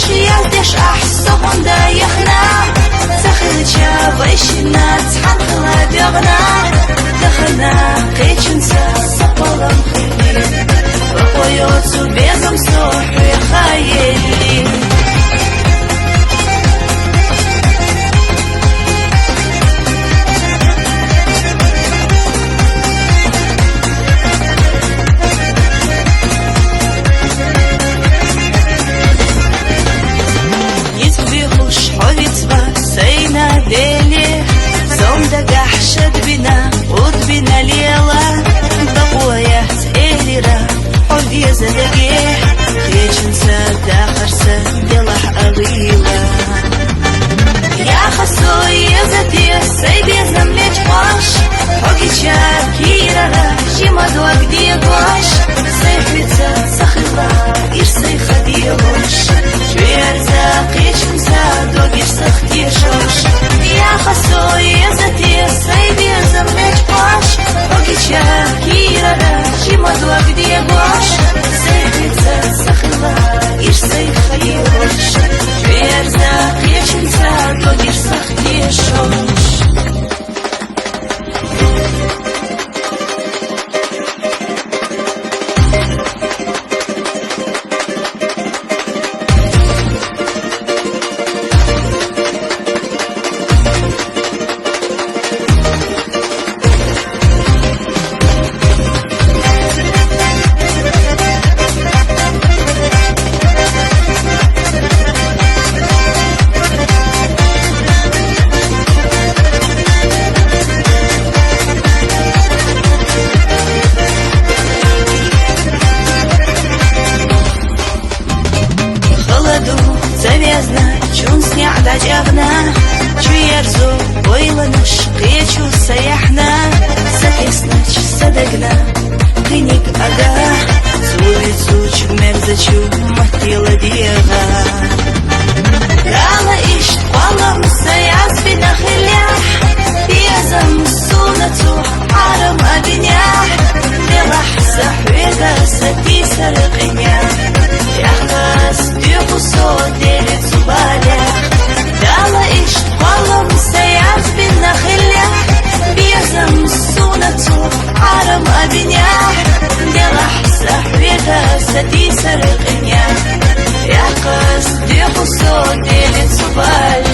يلدش أحسهم دايخنا سخلتشا ويشنا تحنقلا بيغنا دخلنا قيتشنسا سقولا مخيلين وقويوتو بيزم سوحي خايلين سينا ليلي زوم دقح شد بنا ود بنا ليلة بقويات إليرا حولي زدقيح خيشن سادا خرسة دلح أغيلة يا خسو يزتي سيدي زمليج باش حقي شاكيرا جيما دوك ديقوش سيخلتها سخلا إرسي خديوش شوير زاقيشن سادو إرسخ تيشوش يا خسو يزتي سيدي زمليج باش حقي شاكيرا جيما دوك ديقوش سيخلتها سخلا إرسي خديوش شوير زاقيشن سادو إرسخ تيشوش دجاغنا شويرزو ويلنش قيشو سيحنا سكسنش صدقنا كنيك أغا سوليتسوч мерзачу махтила диега Рала ишт قوالم سياس بنخليح بيزم سونتو حرم أبنياح بلح سحويدا ستي سرقنيا يحبس ديقو صوتي لتبالح Дала ишт قوالم سياس بنخليح بيزم سونتو حرم أبنياح بلح سحويدا ستي سرقنيا يحبس ديقو صوتي لتبالح